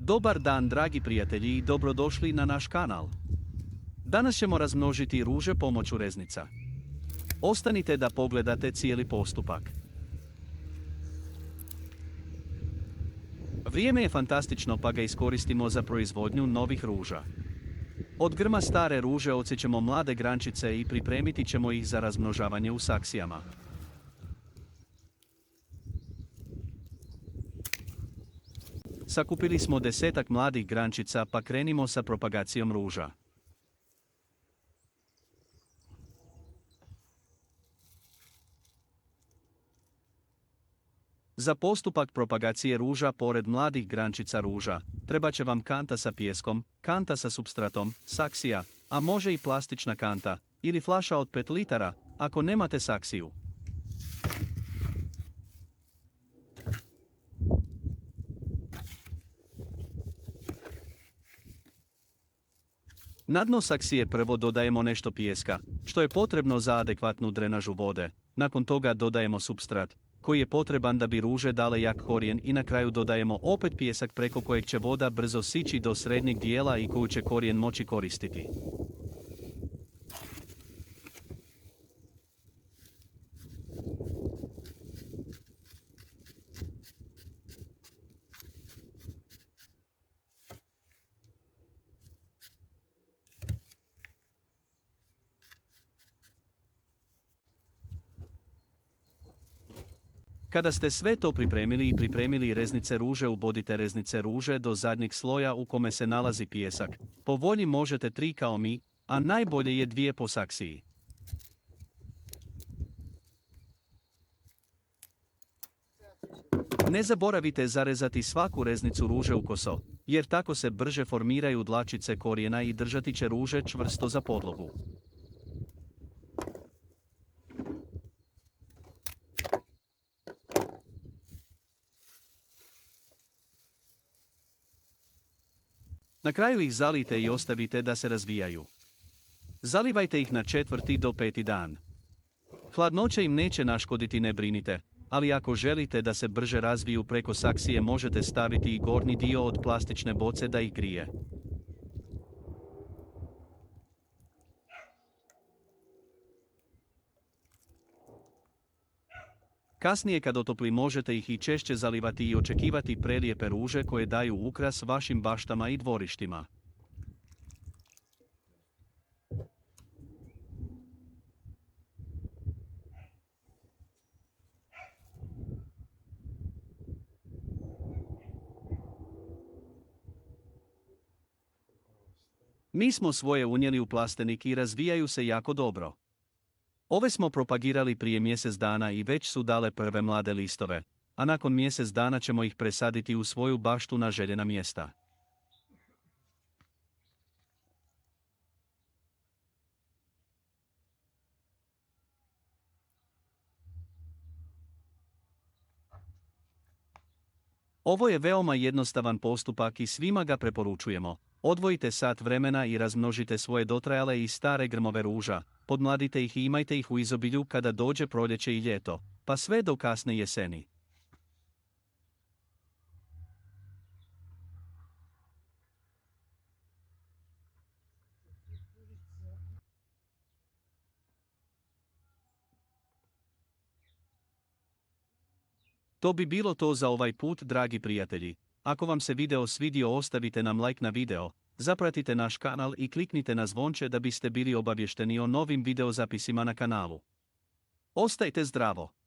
Dobar dan dragi prijatelji i dobrodošli na naš kanal. Danas ćemo razmnožiti ruže pomoću reznica. Ostanite da pogledate cijeli postupak. Vrijeme je fantastično pa ga iskoristimo za proizvodnju novih ruža. Od grma stare ruže odsjećemo mlade grančice i pripremiti ćemo ih za razmnožavanje u saksijama. Sakupili smo 10-ak mladih grančica pa krenimo sa propagacijom ruža. Za postupak propagacije ruža pored mladih grančica ruža, trebat će vam kanta sa pijeskom, kanta sa supstratom, saksija, a može i plastična kanta, ili flaša od 5 litara, ako nemate saksiju. Na dno saksije prvo dodajemo nešto pijeska, što je potrebno za adekvatnu drenažu vode, nakon toga dodajemo supstrat, koji je potreban da bi ruže dale jak korijen i na kraju dodajemo opet pijesak preko kojeg će voda brzo sići do srednjeg dijela i koju će korijen moći koristiti. Kada ste sve to pripremili i pripremili reznice ruže, ubodite reznice ruže do zadnjeg sloja u kome se nalazi pijesak. Po volji možete 3 kao mi, a najbolje je 2 po saksiji. Ne zaboravite zarezati svaku reznicu ruže u koso, jer tako se brže formiraju dlačice korijena i držati će ruže čvrsto za podlogu. Na kraju ih zalijte i ostavite da se razvijaju. Zalivajte ih na 4. do 5. dan. Hladnoća im neće naškoditi, ne brinite, ali ako želite da se brže razviju preko saksije možete staviti i gornji dio od plastične boce da ih grije. Kasnije kad otopli možete ih i češće zalivati i očekivati prelijepe ruže koje daju ukras vašim baštama i dvorištima. Mi smo svoje unijeli u plastenik i razvijaju se jako dobro. Ove smo propagirali prije mjesec dana i već su dale prve mlade listove, a nakon mjesec dana ćemo ih presaditi u svoju baštu na željena mjesta. Ovo je veoma jednostavan postupak i svima ga preporučujemo. Odvojite sat vremena i razmnožite svoje dotrajale i stare grmove ruža, podmladite ih i imajte ih u izobilju kada dođe proljeće i ljeto, pa sve do kasne jeseni. To bi bilo to za ovaj put, dragi prijatelji. Ako vam se video svidio, ostavite nam like na video, zapratite naš kanal i kliknite na zvonče da biste bili obavješteni o novim videozapisima na kanalu. Ostajte zdravo!